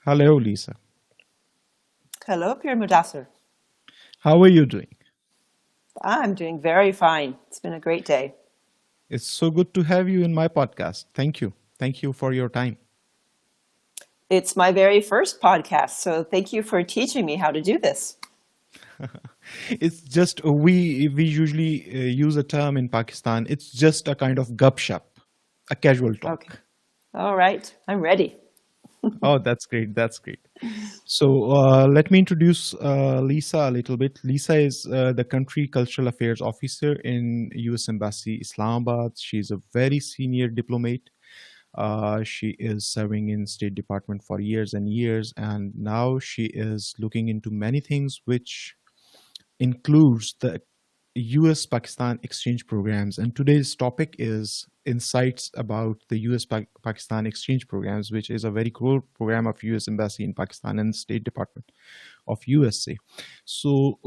Hello, Lisa. Hello, Pir Mudassar. How are you doing? I'm doing very fine. It's been a great day. It's so good to have you in my podcast. Thank you. Thank you for your time. It's my very first podcast, so thank you for teaching me how to do this. It's just we usually use a term in Pakistan. It's just a kind of gup shop, a casual Okay. talk. All right. I'm ready. Oh, that's great. That's great. So let me introduce Lisa a little bit. Lisa is the country cultural affairs officer in U.S. Embassy, Islamabad. She's a very senior diplomat. She is serving in State Department for years and years, and now she is looking into many things, which includes the US-Pakistan exchange programs. And today's topic is insights about the US-Pakistan exchange programs, which is a very cool program of US Embassy in Pakistan and State Department of USA. So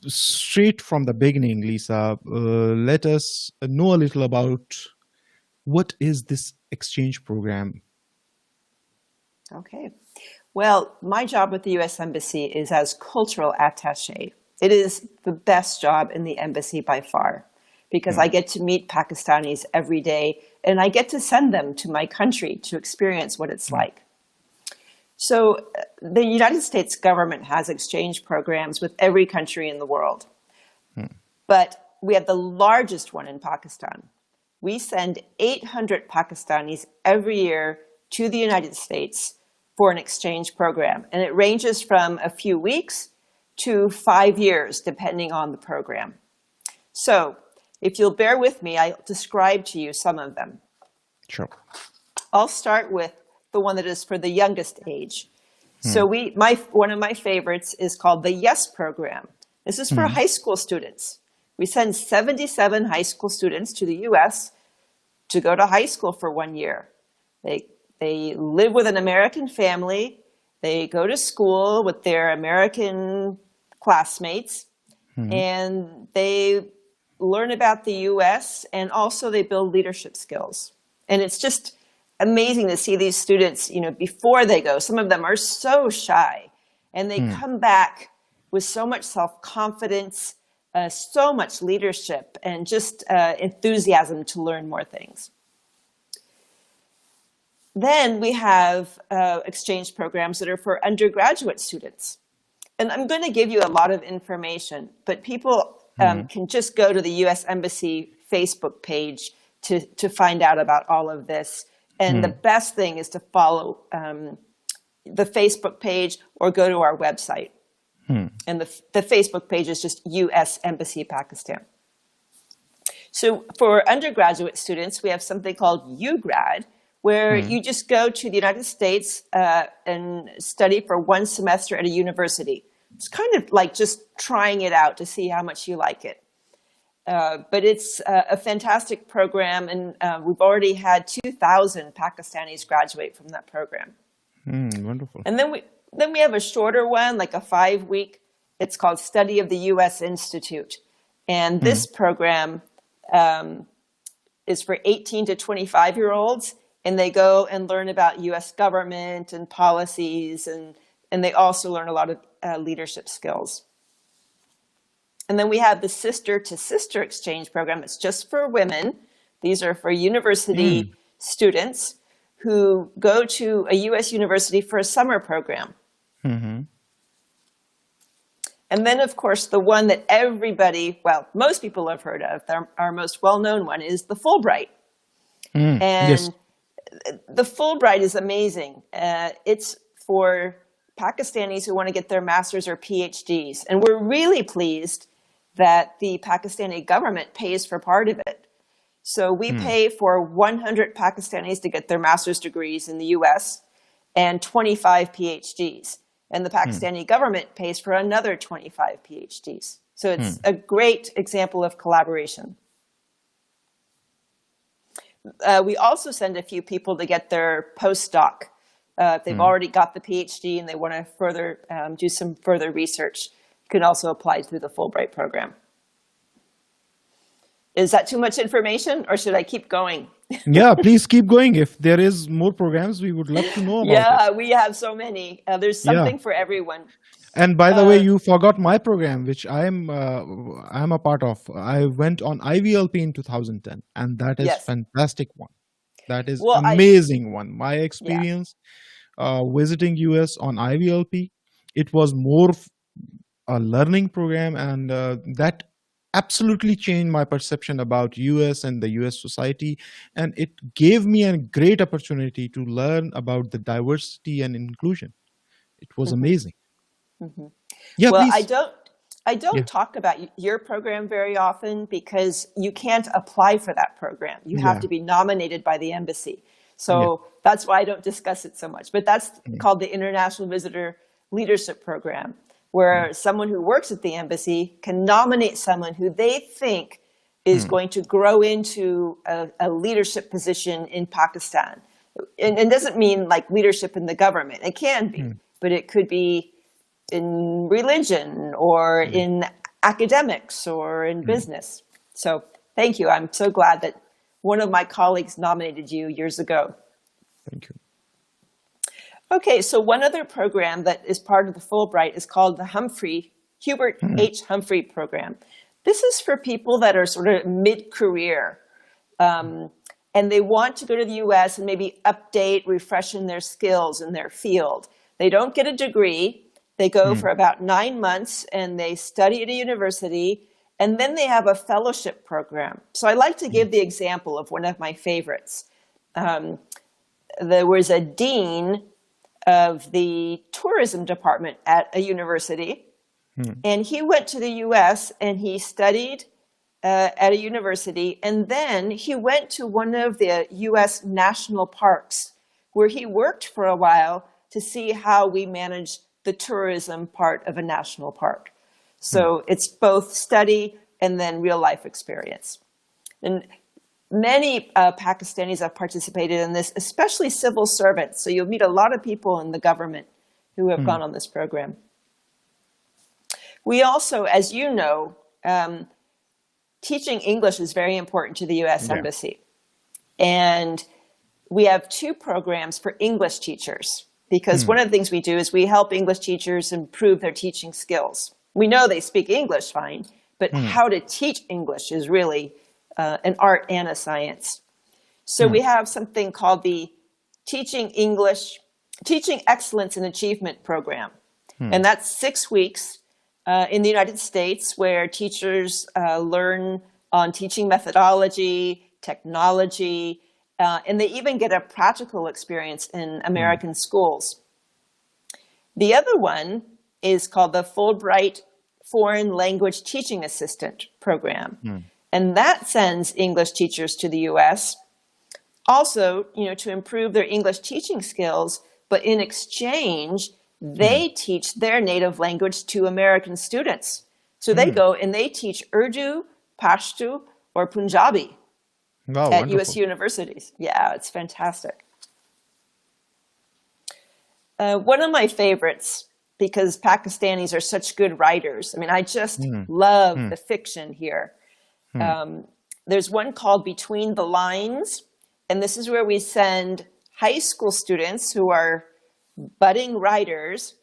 straight from the beginning, Lisa, let us know a little about what is this exchange program. Okay. Well, my job with the U.S. Embassy is as cultural attaché. It is the best job in the embassy by far because I get to meet Pakistanis every day and I get to send them to my country to experience what it's like. So the United States government has exchange programs with every country in the world. But we have the largest one in Pakistan. We send 800 Pakistanis every year to the United States for an exchange program. And it ranges from a few weeks to 5 years, depending on the program. So if you'll bear with me, I'll describe to you some of them. Sure. I'll start with the one that is for the youngest age. So one of my favorites is called the YES program. This is for high school students. We send 77 high school students to the U.S. to go to high school for 1 year. They live with an American family. They go to school with their American classmates, and they learn about the U.S., and also they build leadership skills. And it's just amazing to see these students, before they go. Some of them are so shy, and they come back with so much self-confidence, so much leadership, and just enthusiasm to learn more things. Then we have exchange programs that are for undergraduate students. And I'm going to give you a lot of information, but people can just go to the U.S. Embassy Facebook page to find out about all of this. And the best thing is to follow the Facebook page or go to our website. And the Facebook page is just U.S. Embassy Pakistan. So for undergraduate students, we have something called UGrad, where you just go to the United States and study for 1 semester at a university. It's kind of like just trying it out to see how much you like it. But it's a fantastic program, and we've already had 2,000 Pakistanis graduate from that program. Wonderful. And then we have a shorter one, like a 5-week. It's called Study of the U.S. Institute. And this program is for 18 to 25-year-olds. And they go and learn about U.S. government and policies, and they also learn a lot of leadership skills. And then we have the sister-to-sister exchange program. It's just for women. These are for university students who go to a U.S. university for a summer program. And then, of course, the one that most people have heard of, our most well-known one, is the Fulbright. And Yes. the Fulbright is amazing. It's for Pakistanis who want to get their master's or PhDs. And we're really pleased that the Pakistani government pays for part of it. So we pay for 100 Pakistanis to get their master's degrees in the US and 25 PhDs. And the Pakistani government pays for another 25 PhDs. So it's a great example of collaboration. We also send a few people to get their postdoc. If they've already got the PhD and they want to further do some further research, you can also apply through the Fulbright program. Is that too much information, or should I keep going? Yeah, please keep going. If there is more programs, we would love to know about it. Yeah, we have so many. There's Yeah. something for everyone. And by the way, you forgot my program, which I'm a part of. I went on IVLP in 2010, and that is Yes. fantastic one. That is Well, amazing one. My yeah. experience visiting US on IVLP, it was more a learning program, and that absolutely changed my perception about US and the US society, and it gave me a great opportunity to learn about the diversity and inclusion. It was amazing. Yeah, Well, please. I don't Yeah, talk about your program very often because you can't apply for that program. You have yeah, to be nominated by the embassy. yeah. So that's why I don't discuss it so much. But that's called the International Visitor Leadership Program, where someone who works at the embassy can nominate someone who they think is going to grow into a leadership position in Pakistan. And it doesn't mean like leadership in the government. It can be, but it could be in religion or in academics or in business. So thank you. I'm so glad that one of my colleagues nominated you years ago. Thank you. Okay, so one other program that is part of the Fulbright is called the Hubert H. Humphrey program. This is for people that are sort of mid-career, and they want to go to the US and maybe update, refreshen their skills in their field. They don't get a degree. They go for about 9 months and they study at a university, and then they have a fellowship program. So I like to give the example of one of my favorites. There was a dean of the tourism department at a university, and he went to the US and he studied at a university, and then he went to one of the US national parks where he worked for a while to see how we manage the tourism part of a national park. So it's both study and then real life experience. And many Pakistanis have participated in this, especially civil servants. So you'll meet a lot of people in the government who have gone on this program. We also, as you know, teaching English is very important to the US Yeah. Embassy. And we have 2 programs for English teachers, because one of the things we do is we help English teachers improve their teaching skills. We know they speak English fine, but how to teach English is really an art and a science. So we have something called the Teaching Excellence and Achievement Program. And that's 6 weeks in the United States, where teachers learn on teaching methodology, technology, and they even get a practical experience in American schools. The other one is called the Fulbright Foreign Language Teaching Assistant Program. And that sends English teachers to the US, also, to improve their English teaching skills, but in exchange, they teach their native language to American students. So they go and they teach Urdu, Pashto, or Punjabi Wow, at wonderful. US universities. Yeah, it's fantastic. One of my favorites, because Pakistanis are such good writers. I mean, I just love the fiction here. There's one called Between the Lines, and this is where we send high school students who are budding writers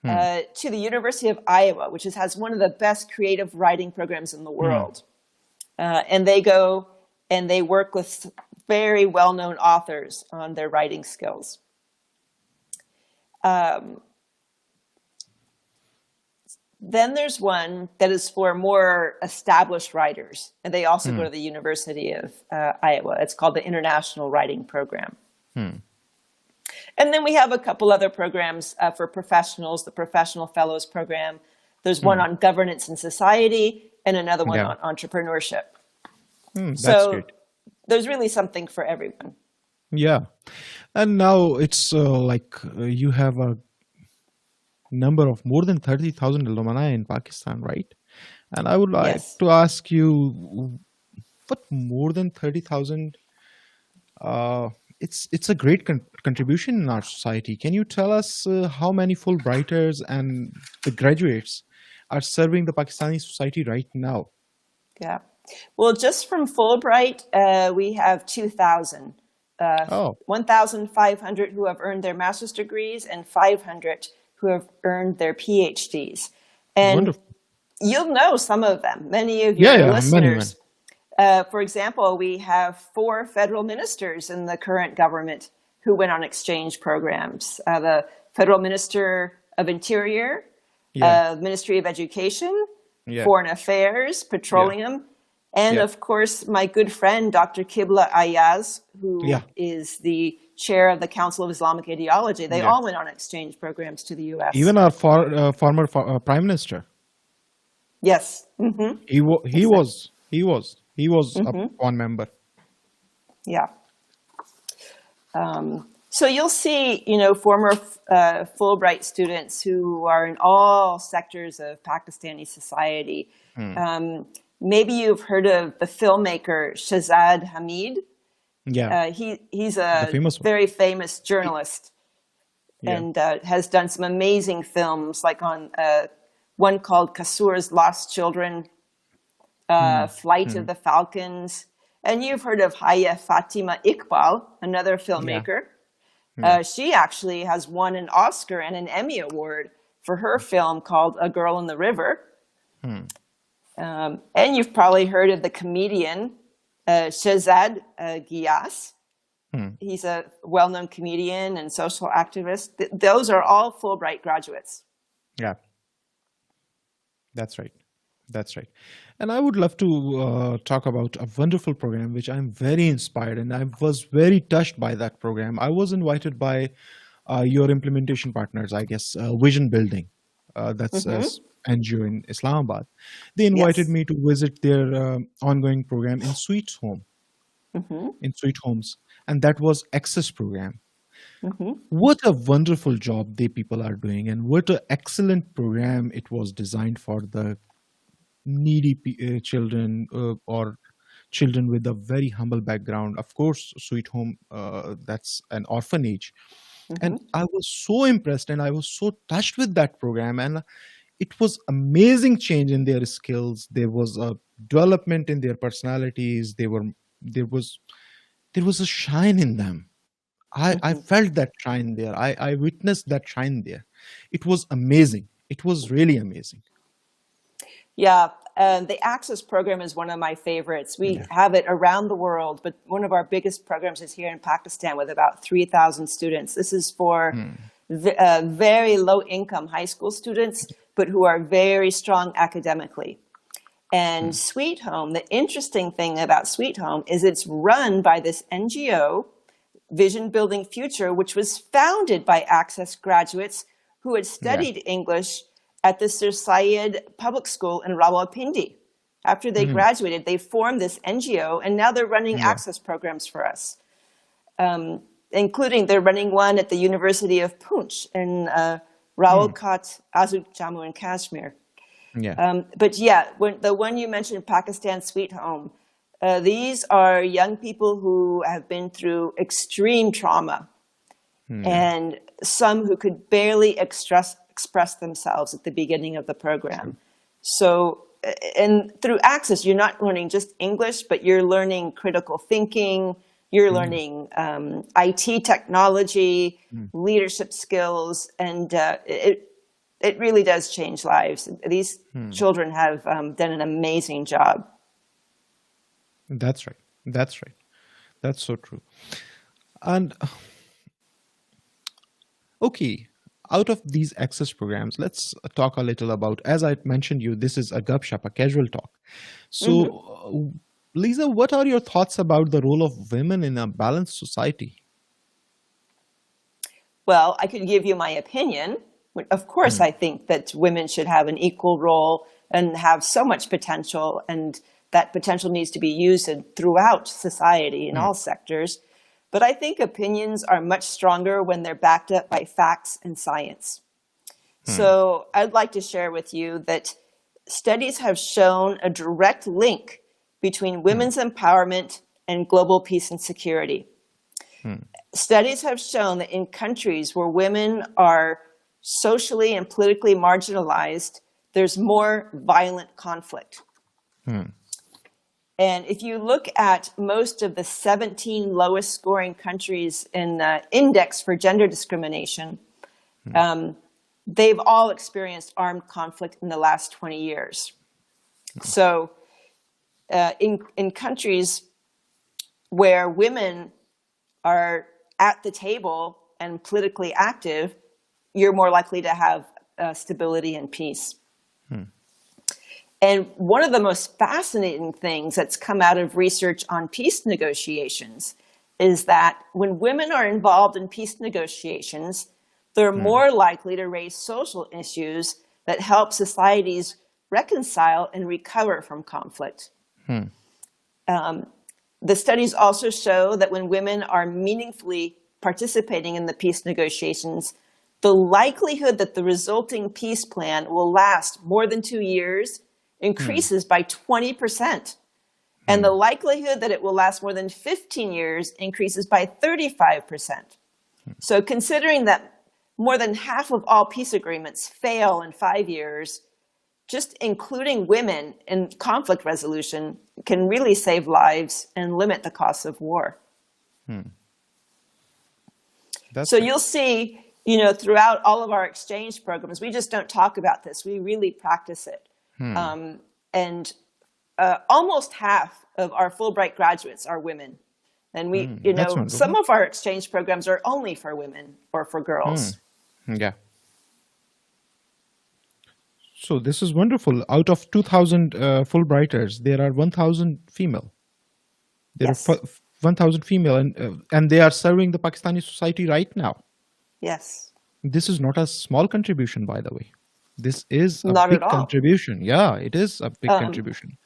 to the University of Iowa, which has one of the best creative writing programs in the world. And they go and they work with very well-known authors on their writing skills. Then there's one that is for more established writers, and they also go to the University of Iowa. It's called the International Writing Program. And then we have a couple other programs for professionals, the Professional Fellows Program. There's one on governance and society, and another one on entrepreneurship. That's So great. there's really something for everyone. Yeah. And now it's you have a number of more than 30,000 alumni in Pakistan, right? And I would like Yes. to ask you, what more than 30,000? It's a great contribution in our society. Can you tell us how many Fulbrighters and the graduates are serving the Pakistani society right now? Yeah. Well, just from Fulbright, we have 2,000. Oh, 1,500 who have earned their master's degrees and 500 who have earned their PhDs. And wonderful. you'll know some of them, many of Yeah, your yeah, many, many. listeners. For example, we have 4 federal ministers in the current government who went on exchange programs. The Federal Minister of Interior, Yeah, Ministry of Education, yeah, Foreign Affairs, yeah, Petroleum, and yeah, of course, my good friend, Dr. Qibla Ayaz, who yeah, is the chair of the Council of Islamic Ideology. They yeah. all went on exchange programs to the U.S. Even our former prime minister, Yes. Mm-hmm. Exactly. he was a one member. Yeah. So you'll see, former Fulbright students who are in all sectors of Pakistani society. Maybe you've heard of the filmmaker Shahzad Hamid. Yeah, He's the a famous one. very famous journalist Yeah, and has done some amazing films, like on one called Kasur's Lost Children, Flight of the Falcons. And you've heard of Haya Fatima Iqbal, another yeah, filmmaker. yeah. She actually has won an Oscar and an Emmy Award for her film called A Girl in the River. And you've probably heard of the comedian Shahzad Ghias. He's a well-known comedian and social activist. Those are all Fulbright graduates. Yeah, that's right. That's right. And I would love to talk about a wonderful program which I'm very inspired and I was very touched by that program. I was invited by your implementation partners, I guess, Vision Building. That's NGO in Islamabad. They invited Yes. me to visit their ongoing program in Sweet Home, in Sweet Homes, and that was Access program. What a wonderful job they people are doing, and what an excellent program it was designed for the needy children or children with a very humble background. Of course, Sweet Home, that's an orphanage. And I was so impressed and I was so touched with that program. And it was amazing change in their skills. There was a development in their personalities. There was a shine in them. I felt that shine there. I witnessed that shine there. It was amazing. It was really amazing. Yeah, the Access program is one of my favorites. We Yeah. have it around the world, but one of our biggest programs is here in Pakistan with about 3,000 students. This is for very low-income high school students, but who are very strong academically. And Sweet Home, the interesting thing about Sweet Home is it's run by this NGO, Vision Building Future, which was founded by Access graduates who had Yeah. studied English at the Sir Syed Public School in Rawalpindi. After they graduated, they formed this NGO, and now they're running Yeah. access programs for us, including they're running one at the University of Poonch in Rawalkot, Azuk, Jammu and Kashmir. Yeah. But yeah, the one you mentioned, Pakistan Sweet Home, these are young people who have been through extreme trauma and some who could barely express themselves at the beginning of the program. So, and through Access, you're not learning just English, but you're learning critical thinking, you're learning IT technology, leadership skills, and it really does change lives. These children have done an amazing job. That's right. That's right. That's so true. And okay, out of these access programs, let's talk a little about, as I mentioned you, this is a gupshup, a casual talk. So, Lisa, what are your thoughts about the role of women in a balanced society? Well, I could give you my opinion. Of course, I think that women should have an equal role and have so much potential, and that potential needs to be used throughout society in all sectors. But I think opinions are much stronger when they're backed up by facts and science. So I'd like to share with you that studies have shown a direct link between women's empowerment and global peace and security. Studies have shown that in countries where women are socially and politically marginalized, there's more violent conflict. And if you look at most of the 17 lowest scoring countries in the index for gender discrimination, they've all experienced armed conflict in the last 20 years. So in countries where women are at the table and politically active, you're more likely to have stability and peace. And one of the most fascinating things that's come out of research on peace negotiations is that when women are involved in peace negotiations, they're more likely to raise social issues that help societies reconcile and recover from conflict. The studies also show that when women are meaningfully participating in the peace negotiations, the likelihood that the resulting peace plan will last more than 2 years increases by 20%. And the likelihood that it will last more than 15 years increases by 35%. So considering that more than half of all peace agreements fail in 5 years, just including women in conflict resolution can really save lives and limit the costs of war. So you'll see, throughout all of our exchange programs, we just don't talk about this. We really practice it. And almost half of our Fulbright graduates are women. And we, some of our exchange programs are only for women or for girls. Yeah. So this is wonderful. Out of 2,000 Fulbrighters, there are 1,000 female. There Yes. are 1,000 female, and they are serving the Pakistani society right now. Yes. This is not a small contribution, by the way. This is a Not big at all. contribution. Yeah, it is a big contribution.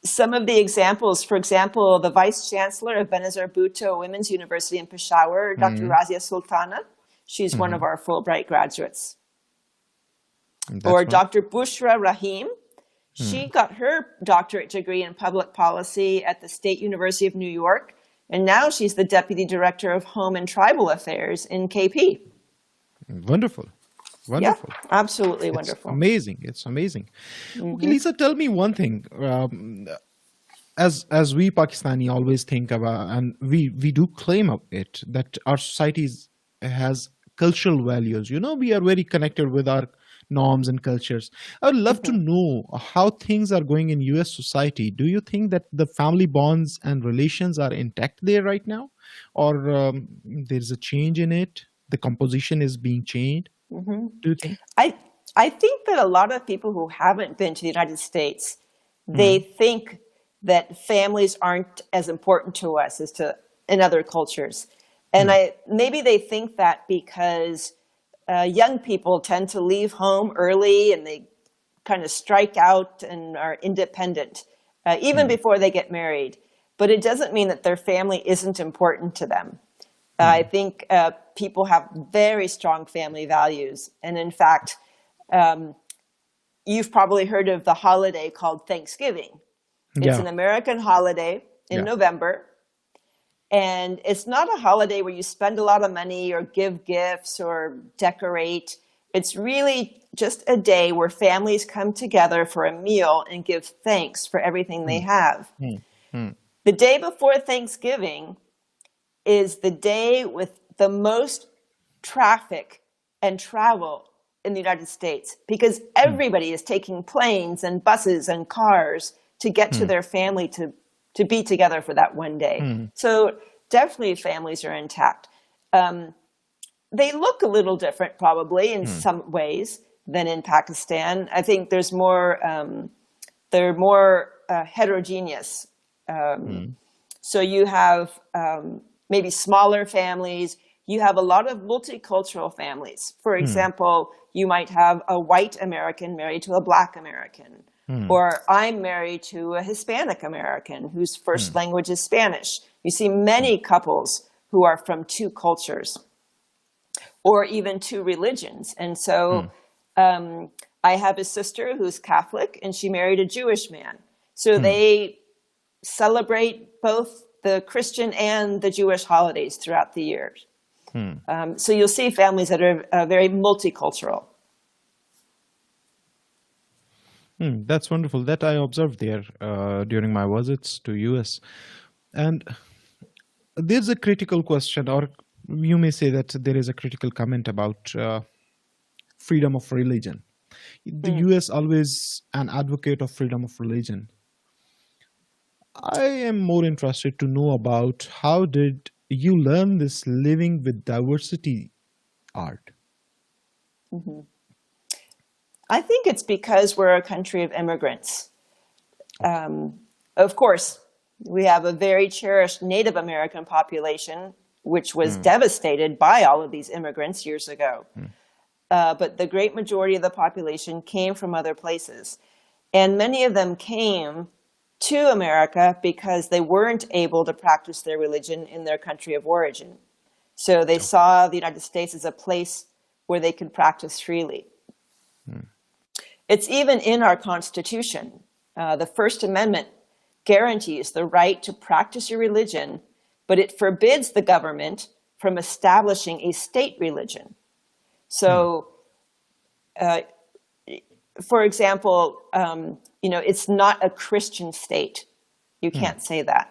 Some of the examples, for example, the Vice Chancellor of Benazir Bhutto Women's University in Peshawar, Dr. Razia Sultana, she's one of our Fulbright graduates. Or Dr. Bushra Rahim, she got her doctorate degree in public policy at the State University of New York, and now she's the Deputy Director of Home and Tribal Affairs in KP. Wonderful. Wonderful. Yeah, absolutely wonderful. Amazing. It's amazing. Okay, Lisa, tell me one thing. As we Pakistani always think about, and we do claim of it, that our society has cultural values. We are very connected with our norms and cultures. I would love to know how things are going in U.S. society. Do you think that the family bonds and relations are intact there right now? Or there's a change in it? The composition is being changed? Do you think? I think that a lot of people who haven't been to the United States, they think that families aren't as important to us as to in other cultures. And maybe they think that because young people tend to leave home early and they kind of strike out and are independent, even before they get married. But it doesn't mean that their family isn't important to them. I think people have very strong family values. And in fact, you've probably heard of the holiday called Thanksgiving. It's an American holiday in November. And it's not a holiday where you spend a lot of money or give gifts or decorate. It's really just a day where families come together for a meal and give thanks for everything they have. The day before Thanksgiving is the day with the most traffic and travel in the United States because everybody is taking planes and buses and cars to get to their family to be together for that one day. So definitely families are intact. They look a little different probably in some ways than in Pakistan. I think there's more, they're more heterogeneous. So you have maybe smaller families. You have a lot of multicultural families. For example, you might have a white American married to a black American. Or I'm married to a Hispanic American whose first language is Spanish. You see many couples who are from two cultures or even two religions. And so I have a sister who's Catholic and she married a Jewish man. So they celebrate both the Christian and the Jewish holidays throughout the year. So you'll see families that are very multicultural. That's wonderful. That I observed there during my visits to US. And there's a critical question, or you may say that there is a critical comment about freedom of religion. The Mm. US always an advocate of freedom of religion. I am more interested to know about how did you learn this living with diversity art? Mhm. I think it's because we're a country of immigrants. Of course, we have a very cherished Native American population, which was devastated by all of these immigrants years ago. But the great majority of the population came from other places. And many of them came to America because they weren't able to practice their religion in their country of origin. So they saw the United States as a place where they could practice freely. It's even in our Constitution. The First Amendment guarantees the right to practice your religion, but it forbids the government from establishing a state religion. So, for example, it's not a Christian state. You can't say that.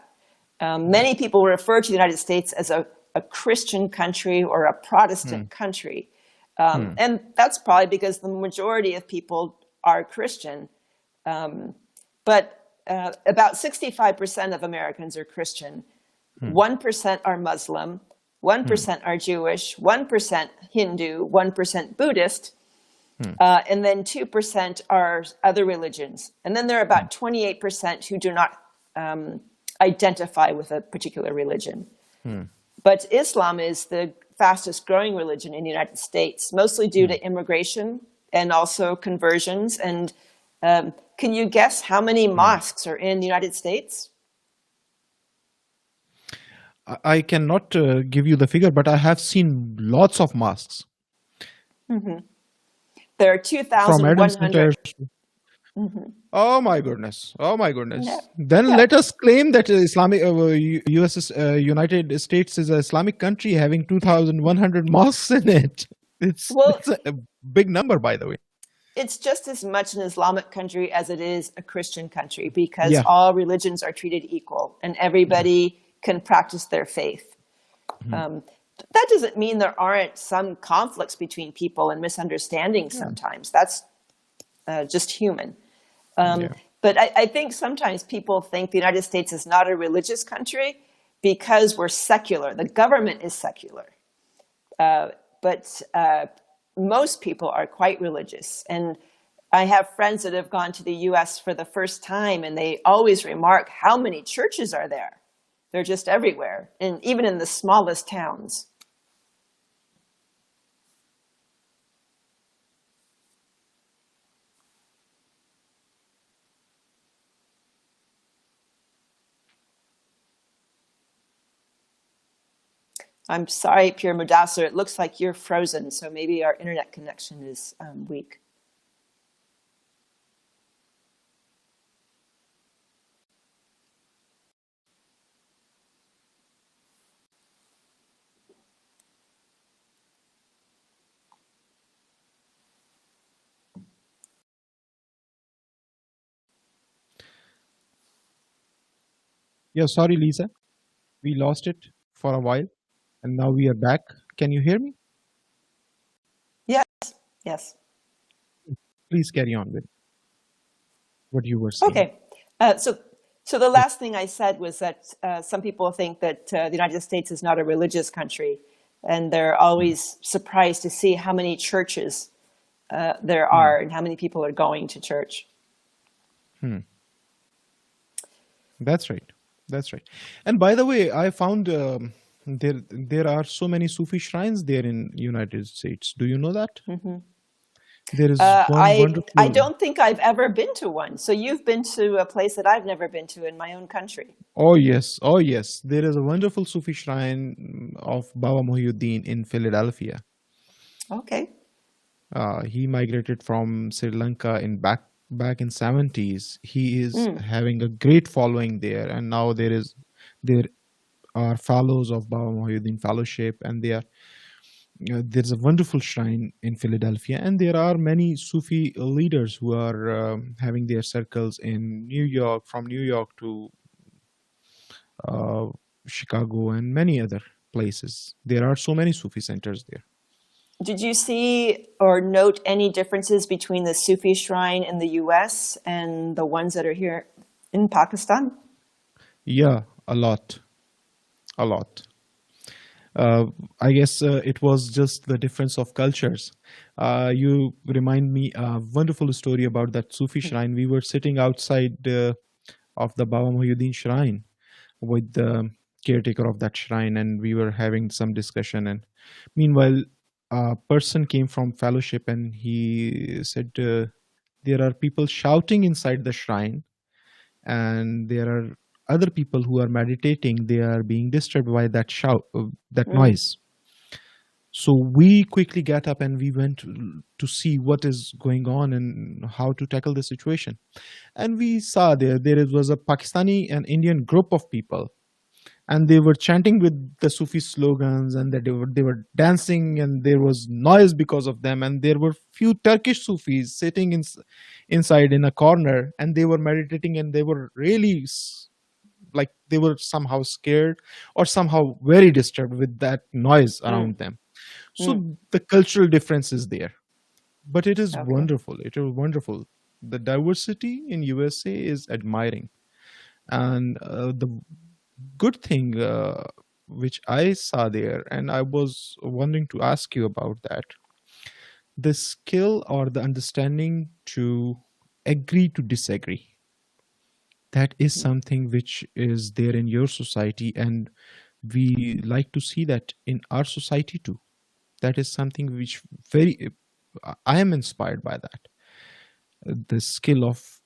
Many people refer to the United States as a Christian country or a Protestant country. And that's probably because the majority of people are Christian. But about 65% of Americans are Christian. 1% are Muslim. 1% are Jewish. 1% Hindu. 1% Buddhist. And then 2% are other religions. And then there are about 28% who do not identify with a particular religion. But Islam is the fastest growing religion in the United States, mostly due to immigration and also conversions. And can you guess how many mosques are in the United States? I cannot give you the figure, but I have seen lots of mosques There are from Adam 2,100. Center. Oh my goodness! Oh my Yeah. goodness! Then Yeah. let us claim that Islamic U.S. United States is an Islamic country having 2,100 mosques in it. Well, It's a big number, by the way. it's just as much an Islamic country as it is a Christian country because Yeah, all religions are treated equal and everybody can practice their faith. That doesn't mean there aren't some conflicts between people and misunderstandings sometimes. That's just human. yeah. But I think sometimes people think the United States is not a religious country because we're secular. The government is secular. But most people are quite religious. And I have friends that have gone to the US for the first time, and they always remark how many churches are there. They're just everywhere, and even in the smallest towns. I'm sorry, Pierre Mudassar, it looks like you're frozen, so maybe our internet connection is weak. Yeah, sorry, Lisa. We lost it for a while, and now we are back. Can you hear me? Yes, yes. Please carry on with what you were saying. Okay. So the last thing I said was that some people think that the United States is not a religious country, and they're always surprised to see how many churches there are and how many people are going to church. That's right. That's right. And by the way, I found there are so many Sufi shrines there in United States. Do you know that? There is one I wonderful. don't think I've ever been to one. So you've been to a place that I've never been to in my own country. Oh yes, oh yes. There is a wonderful Sufi shrine of Baba Muhyiddin in Philadelphia. Okay. He migrated from Sri Lanka in back in 70s. He is having a great following there, and now there are fellows of Baba Muhyiddin Fellowship, and there's a wonderful shrine in Philadelphia, and there are many Sufi leaders who are having their circles in New York, from New York to uh, Chicago, and many other places. There are so many Sufi centers there. Did you see or note any differences between the Sufi shrine in the US and the ones that are here in Pakistan? Yeah, a lot, a lot. I guess it was just the difference of cultures. You remind me a wonderful story about that Sufi shrine. We were sitting outside of the Baba Muhyiddin shrine with the caretaker of that shrine, and we were having some discussion. And meanwhile, a person came from fellowship, and he said, there are people shouting inside the shrine, and there are other people who are meditating. They are being disturbed by that that Mm, noise. So we quickly got up and we went to see what is going on and how to tackle the situation. And we saw there was a Pakistani and Indian group of people, and they were chanting with the Sufi slogans, and that they were dancing, and there was noise because of them. And there were few Turkish Sufis sitting inside in a corner, and they were meditating, and they were really like they were somehow scared or somehow very disturbed with that noise mm, around them. So mm. the cultural difference is there, but it is Okay. wonderful. It is wonderful. The diversity in USA is admiring, and the good thing which I saw there, and I was wondering to ask you about that, the skill or the understanding to agree to disagree. That is something which is there in your society, and we like to see that in our society too. That is something which very I am inspired by that. The skill of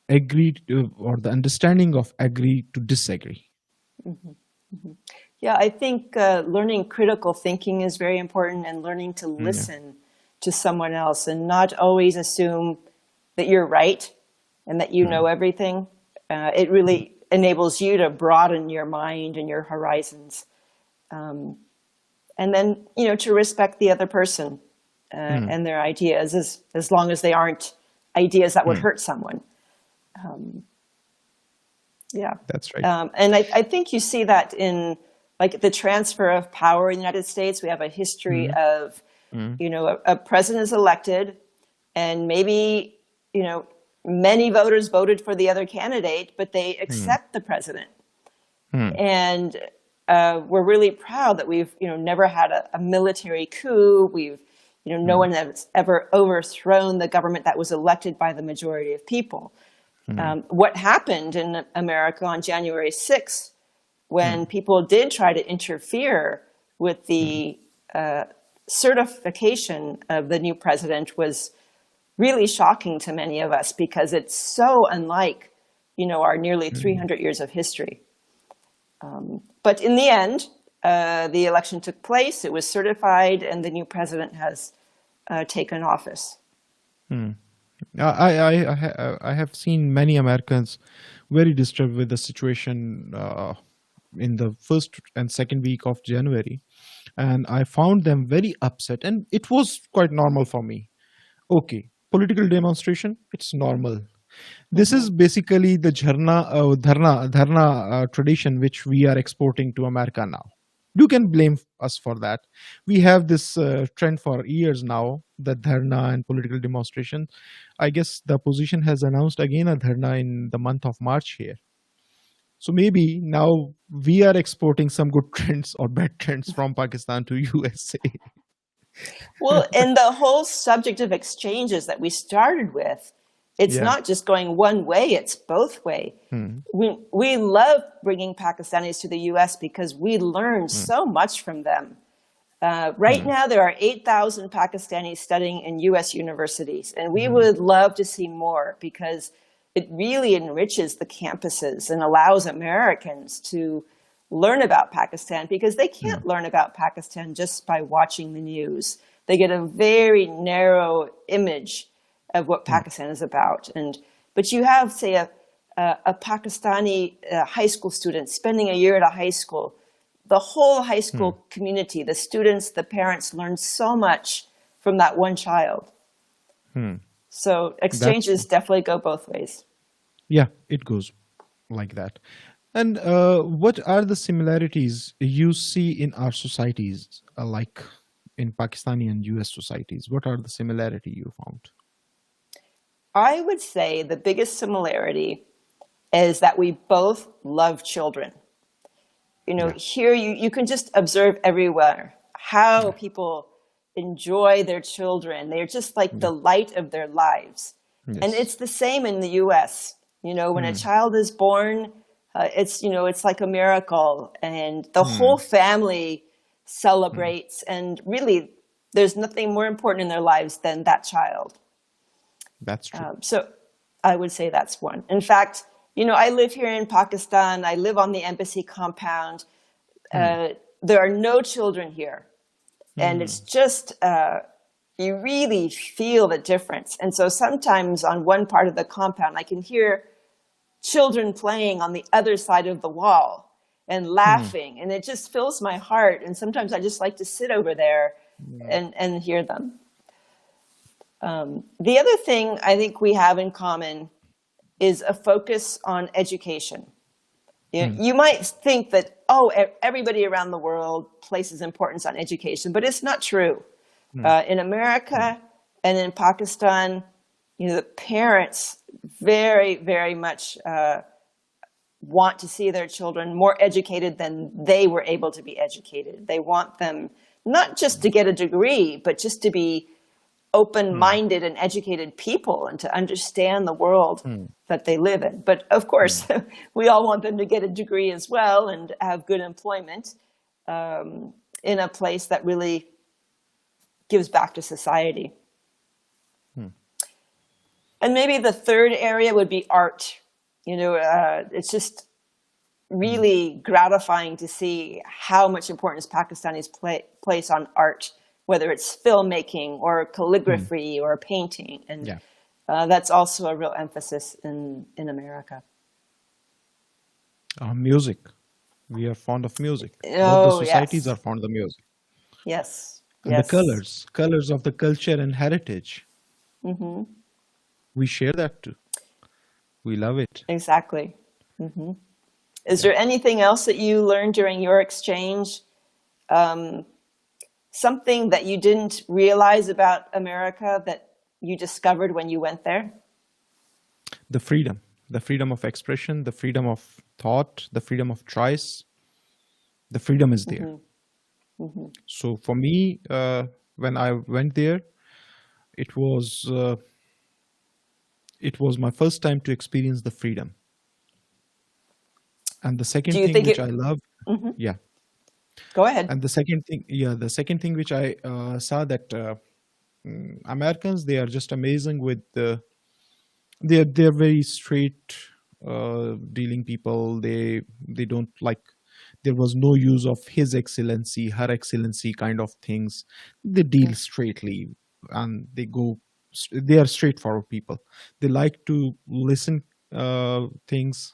agree or the understanding of agree to disagree. Mhm, mhm. Yeah, I think learning critical thinking is very important, and learning to Yeah. listen to someone else and not always assume that you're right and that you know Mm, everything. It really enables you to broaden your mind and your horizons. Um, and then, to respect the other person mm, and their ideas, as long as they aren't ideas that would mm. hurt someone. Yeah. That's right. And I think you see that in like the transfer of power in the United States. We have a history Mm, of, mm, a president is elected, and maybe, many voters voted for the other candidate, but they mm, accept the president. mm, And we're really proud that we've, never had a military coup. We've, no mm, one has ever overthrown the government that was elected by the majority of people. mm, What happened in America on January 6th, when mm, people did try to interfere with mm, the certification of the new president, was really shocking to many of us because it's so unlike, our nearly mm. 300 years of history. But in the end, the election took place, it was certified, and the new president has taken office. Mm. I have seen many Americans very disturbed with the situation in the first and second week of January, and I found them very upset, and it was quite normal for me. Okay, political demonstration, it's normal. This Mm-hmm. is basically the dharna tradition which we are exporting to America now. You can blame us for that. We have this trend for years now, the dharna and political demonstration. I guess the opposition has announced again a dharna in the month of March here. So maybe now we are exporting some good trends or bad trends from Pakistan to USA. Well, and the whole subject of exchanges that we started with, it's Yeah. not just going one way, it's both way. Hmm. We love bringing Pakistanis to the US because we learn Hmm. so much from them. Right Hmm. now, there are 8,000 Pakistanis studying in US universities, and we Hmm. would love to see more because it really enriches the campuses and allows Americans to learn about Pakistan, because they Hmm. can't learn about Pakistan just by watching the news. They get a very narrow image of what Hmm. Pakistan is about. But you have, say, a Pakistani high school student spending a year at a high school. the whole high school community, the students, the parents learn so much from that one child. So exchanges definitely go both ways. Yeah, it goes like that. And what are the similarities you see in our societies, like in Pakistani and US societies? What are the similarity you found? I would say the biggest similarity is that we both love children. You know, here you can just observe everywhere how people enjoy their children. They're just like the light of their lives. And it's the same in the US. You know, when a child is born, it's, you know, it's like a miracle, and the whole family celebrates, and really there's nothing more important in their lives than that child. That's true. So I would say that's one. In fact, you know, I live here in Pakistan. I live on the embassy compound. There are no children here. And it's just, you really feel the difference. And so sometimes on one part of the compound, I can hear children playing on the other side of the wall and laughing. And it just fills my heart. And sometimes I just like to sit over there and hear them. The other thing I think we have in common is a focus on education. You know, you might think that, oh, everybody around the world places importance on education, but it's not true. In America and in Pakistan, you know, the parents very, very much want to see their children more educated than they were able to be educated. They want them not just to get a degree, but just to be open-minded and educated people and to understand the world that they live in. But of course, we all want them to get a degree as well and have good employment in a place that really gives back to society. And maybe the third area would be art. You know, it's just really gratifying to see how much importance Pakistanis place on art, whether it's filmmaking or calligraphy or painting. And that's also a real emphasis in America. Music. We are fond of music. Oh, Both the societies are fond of music. Yes. And the colors of the culture and heritage. We share that too. We love it. Exactly. Is there anything else that you learned during your exchange? Something that you didn't realize about America that you discovered when you went there? The freedom of expression, the freedom of thought, the freedom of choice. The freedom is there. So for me, when I went there, it was my first time to experience the freedom. And the second thing which I love, Go ahead. And the second thing which I saw that Americans, they are just amazing with they're very straight dealing people. They don't like, there was no use of his excellency, her excellency kind of things. They deal straightly and they are straightforward people. They like to listen things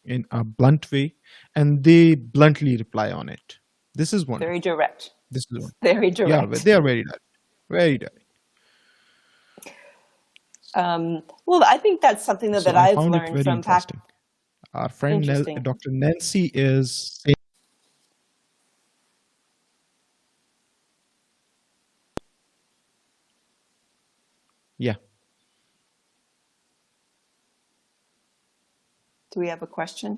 in a blunt way, and they bluntly reply on it. This is one. Very direct. This is one. Very direct. Yeah, they are very direct. Very direct. Well, I think that's something that I've learned from Pakistan. Our friend Dr. Nancy is saying, Do we have a question?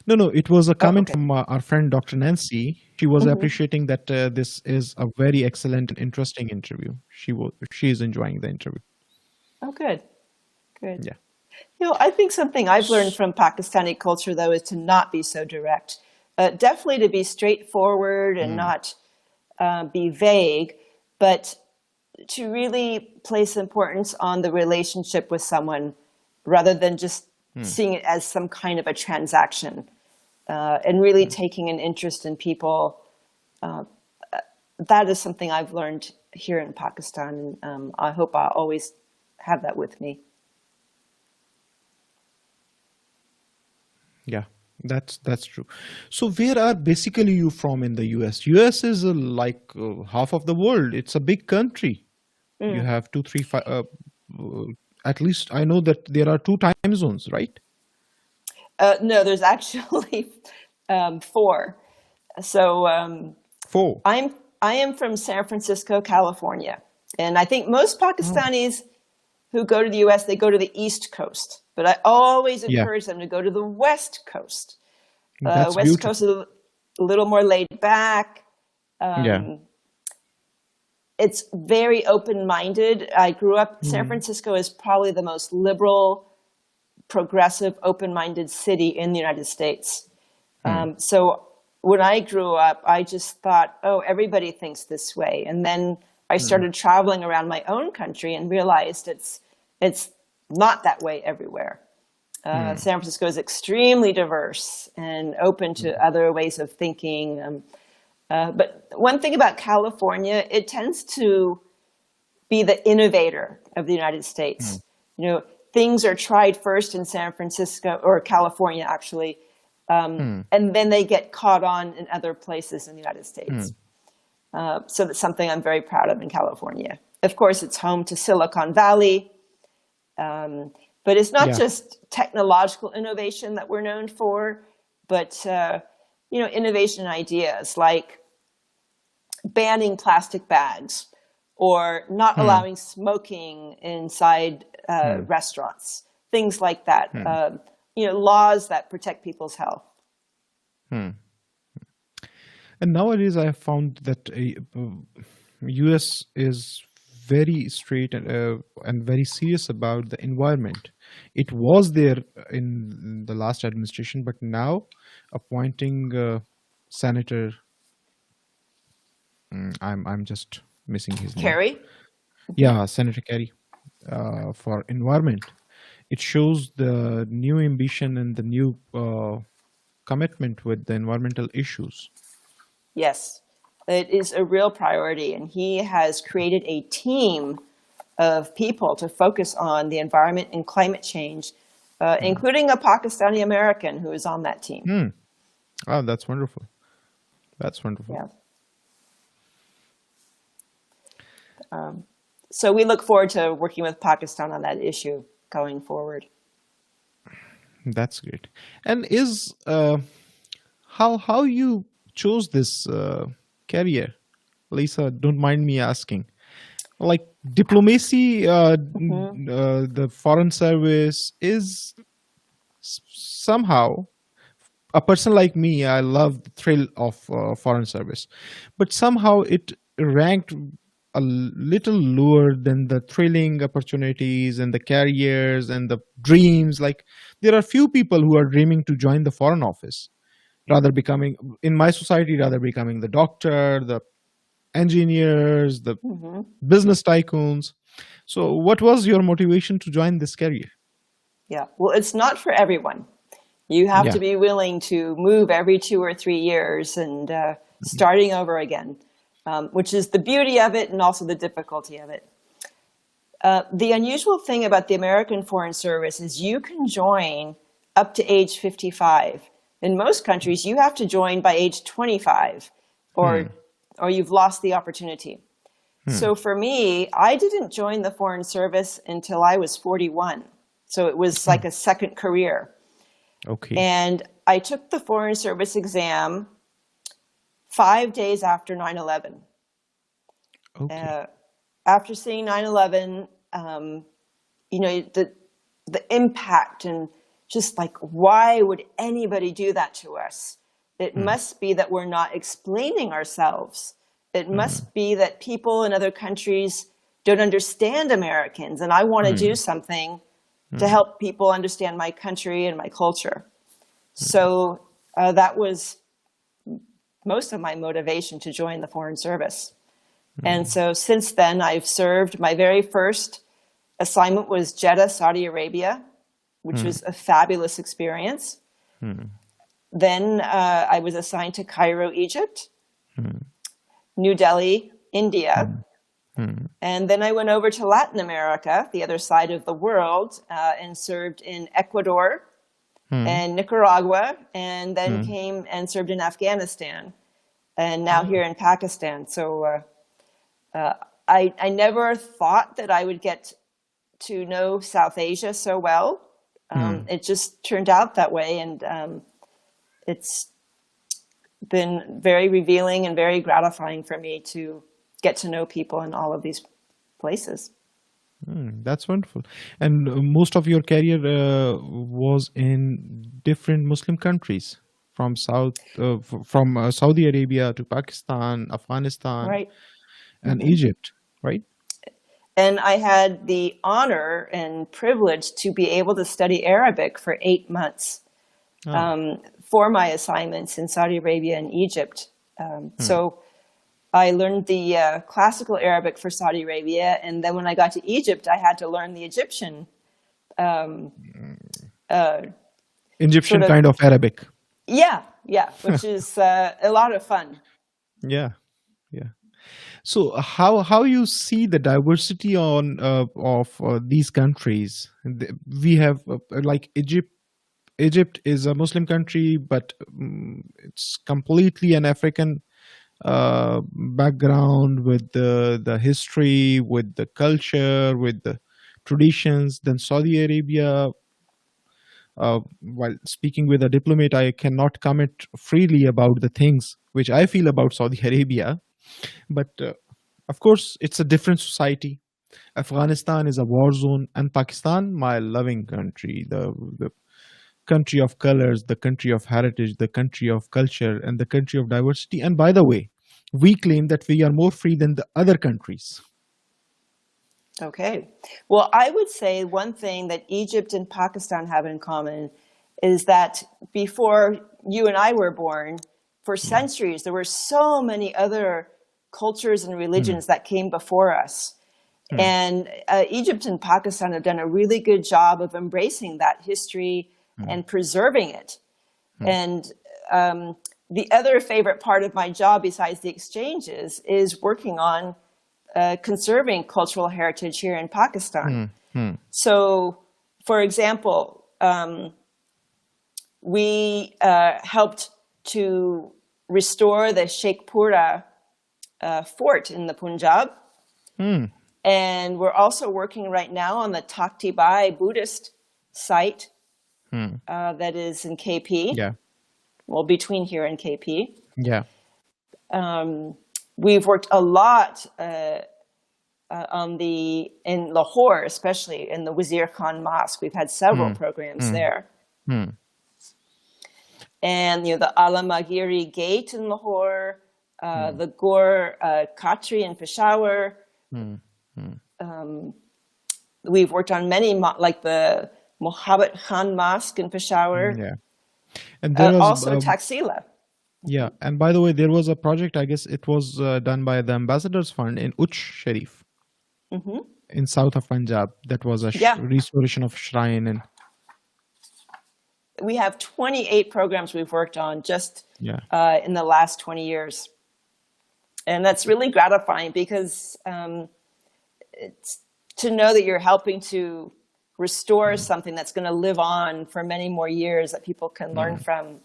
No, it was a comment from our friend Dr. Nancy. She was appreciating that this is a very excellent and interesting interview. She is enjoying the interview. Oh, good. Good. Yeah. You know, I think something I've learned from Pakistani culture, though, is to not be so direct. Definitely to be straightforward and not be vague, but to really place importance on the relationship with someone rather than just seeing it as some kind of a transaction, and really taking an interest in people. That is something I've learned here in Pakistan, and I hope I'll always have that with me. Yeah, That's true. So where are basically you from in the US? US is like half of the world. It's a big country. You have two, three, five. At least I know that there are two time zones, right? No, there's actually four. So Four. I am from San Francisco, California, and I think most Oh, Pakistanis who go to the U.S. they go to the East Coast, but I always yeah. encourage them to go to the West Coast. That's West Coast beautiful. is a little more laid back. Yeah. It's very open-minded. I grew up. San Mm, Francisco is probably the most liberal, progressive, open-minded city in the United States. mm, So when I grew up, I just thought, oh, everybody thinks this way. And then I mm, started traveling around my own country and realized it's not that way everywhere. mm, San Francisco is extremely diverse and open to mm, other ways of thinking. But one thing about California, it tends to be the innovator of the United mm, States. You know, things are tried first in San Francisco or California, actually, mm, and then they get caught on in other places in the United States. mm, So that's something I'm very proud of in California. Of course, it's home to Silicon Valley, but it's not yeah. just technological innovation that we're known for, but innovation ideas like banning plastic bags or not Mm, allowing smoking inside mm, restaurants, things like that. mm, Laws that protect people's health. mm. And nowadays, I have found that US is very straight and very serious about the environment. It was there in the last administration, but now appointing Senator, I'm just missing his name. Carrie? Yeah, Senator Kerry for environment. It shows the new ambition and the new commitment with the environmental issues. Yes, it is a real priority. And he has created a team of people to focus on the environment and climate change, Hmm. including a Pakistani American who is on that team. Hmm. Oh, that's wonderful. That's wonderful. Yeah. So we look forward to working with Pakistan on that issue going forward. That's great. And is how you chose this career, Lisa? Don't mind me asking. Like diplomacy, the foreign service is somehow a person like me. I love the thrill of foreign service, but somehow it ranked a little lower than the thrilling opportunities and the careers and the dreams. Like there are few people who are dreaming to join the foreign office, rather becoming in my society, rather becoming the doctor, the engineers, the business tycoons. So what was your motivation to join this career? Yeah, well, it's not for everyone. You have Yeah. to be willing to move every 2 or 3 years and starting over again, which is the beauty of it and also the difficulty of it. The unusual thing about the American Foreign Service is you can join up to age 55. In most countries, you have to join by age 25 or, Hmm. or you've lost the opportunity. Hmm. So for me, I didn't join the Foreign Service until I was 41. So it was like a second career. Okay. And I took the Foreign Service exam 5 days after 9/11. Okay. After seeing 9/11, the impact and just like, why would anybody do that to us? It Hmm. must be that we're not explaining ourselves. It Hmm. must be that people in other countries don't understand Americans, and I want to do Hmm. something to Hmm. help people understand my country and my culture. So that was most of my motivation to join the Foreign Service. And so since then, I've served. My very first assignment was Jeddah, Saudi Arabia, which Hmm. was a fabulous experience. Hmm. Then I was assigned to Cairo, Egypt, Hmm. New Delhi, India. Hmm. Hmm. And then I went over to Latin America, the other side of the world, and served in Ecuador, and Nicaragua, and then came and served in Afghanistan, and now here in Pakistan. So I never thought that I would get to know South Asia so well. It just turned out that way, and it's been very revealing and very gratifying for me to get to know people in all of these places. That's wonderful. And most of your career was in different Muslim countries, from Saudi Arabia to Pakistan, Afghanistan, Right. and Egypt, right? And I had the honor and privilege to be able to study Arabic for 8 months for my assignments in Saudi Arabia and Egypt. So I learned the classical Arabic for Saudi Arabia, and then when I got to Egypt, I had to learn the Egyptian. Egyptian kind of Arabic. Yeah, which is a lot of fun. Yeah. So how you see the diversity of these countries? We have like Egypt. Egypt is a Muslim country, but it's completely an African background with the history, with the culture, with the traditions. Then Saudi Arabia, while speaking with a diplomat, I cannot comment freely about the things which I feel about Saudi Arabia. But of course, it's a different society. Afghanistan is a war zone, and Pakistan, my loving country, the country of colors, the country of heritage, the country of culture, and the country of diversity. And by the way, we claim that we are more free than the other countries. Okay. Well, I would say one thing that Egypt and Pakistan have in common is that before you and I were born, for centuries, there were so many other cultures and religions that came before us. And Egypt and Pakistan have done a really good job of embracing that history and preserving it. And the other favorite part of my job, besides the exchanges, is working on conserving cultural heritage here in Pakistan. So, for example, we helped to restore the Sheikhpura fort in the Punjab. And we're also working right now on the Takhti Bai Buddhist site that is in KP. Yeah. Well, between here and KP. Yeah. We've worked a lot in Lahore, especially in the Wazir Khan Mosque. We've had several programs there. And, the Alamagiri Gate in Lahore, the Gur Khatri in Peshawar. We've worked on many, like the Mohabbat Khan Mosque in Peshawar. Yeah. And there was also Taxila. Yeah. And by the way, there was a project, I guess it was done by the Ambassadors Fund in Uch Sharif in south of Punjab. That was a restoration of shrine. And we have 28 programs we've worked on just in the last 20 years. And that's really gratifying because it's to know that you're helping to restore something that's going to live on for many more years that people can learn from.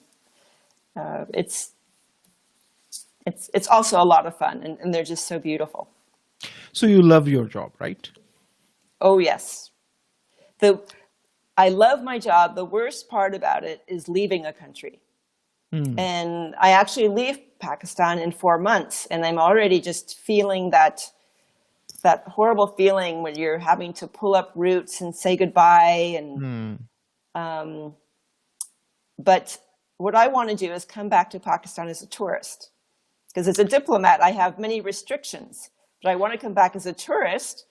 It's also a lot of fun, and they're just so beautiful. So you love your job, right? Oh, yes. I love my job. The worst part about it is leaving a country. And I actually leave Pakistan in 4 months, and I'm already just feeling that horrible feeling when you're having to pull up roots and say goodbye. And but what I want to do is come back to Pakistan as a tourist, because as a diplomat, I have many restrictions. But I want to come back as a tourist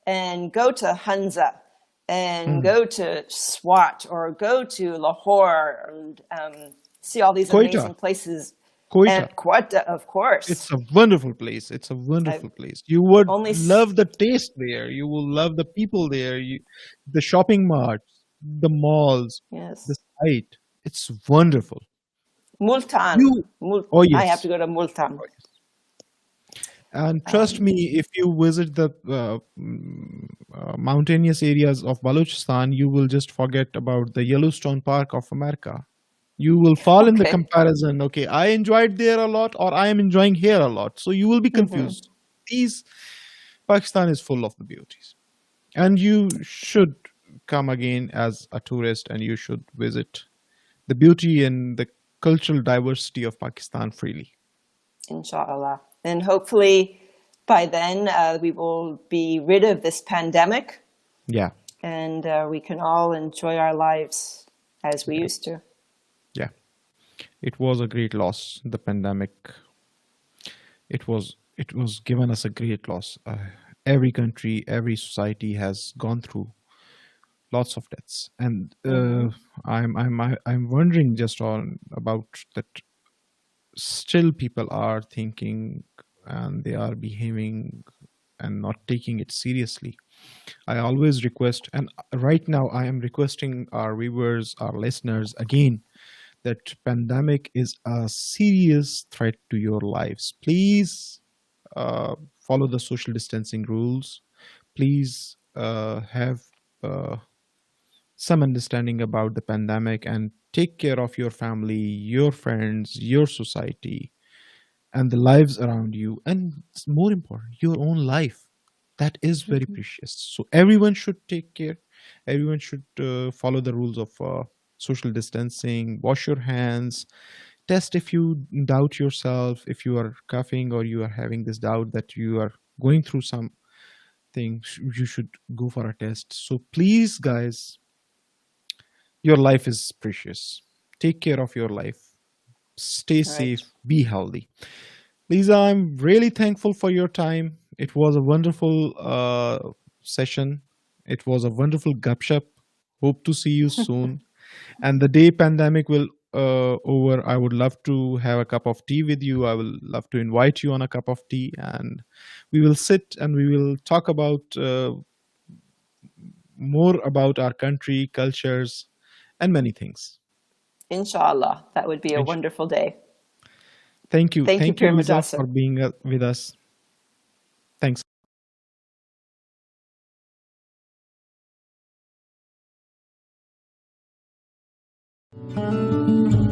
and go to Hunza and go to Swat or go to Lahore and see all these amazing places. And Quito, of course. It's a wonderful place. It's a wonderful place. You would love the taste there. You will love the people there. The shopping marts, the malls, the site. It's wonderful. Multan. Oh, yes. I have to go to Multan. And trust me, if you visit the mountainous areas of Balochistan, you will just forget about the Yellowstone Park of America. You will fall in the Okay. comparison. Okay, I enjoyed there a lot, or I am enjoying here a lot. So you will be Hmm. confused. These Pakistan is full of the beauties, and you should come again as a tourist, and you should visit the beauty and the cultural diversity of Pakistan freely. Inshallah. And hopefully by then we will be rid of this pandemic Yeah, and we can all enjoy our lives as we yeah, used to. yeah. It was a great loss. The pandemic. It was given us a great loss. Every country, every society has gone through lots of deaths, and Hmm. I'm wondering just on about that. Still, people are thinking and they are behaving and not taking it seriously. I always request, and right now I am requesting our viewers, our listeners again, that pandemic is a serious threat to your lives. Please follow the social distancing rules. Please have uh, some understanding about the pandemic and take care of your family, your friends, your society, and the lives around you. And more important, your own life. That is very Hmm. precious. So everyone should take care. Everyone should follow the rules of social distancing, wash your hands, test if you doubt yourself, if you are coughing or you are having this doubt that you are going through something, you should go for a test. So please, guys, your life is precious. Take care of your life. Stay Right. safe. Be healthy. Lisa, I'm really thankful for your time. It was a wonderful session. It was a wonderful gupshup. Hope to see you soon. And the day pandemic will over, I would love to have a cup of tea with you. I will love to invite you on a cup of tea, and we will sit and we will talk about more about our country, cultures, and many things. Inshallah. That would be a Inshallah. wonderful day. Thank you, Thank you, Pir Lisa, Mudassir. for being with us. Thanks a lot.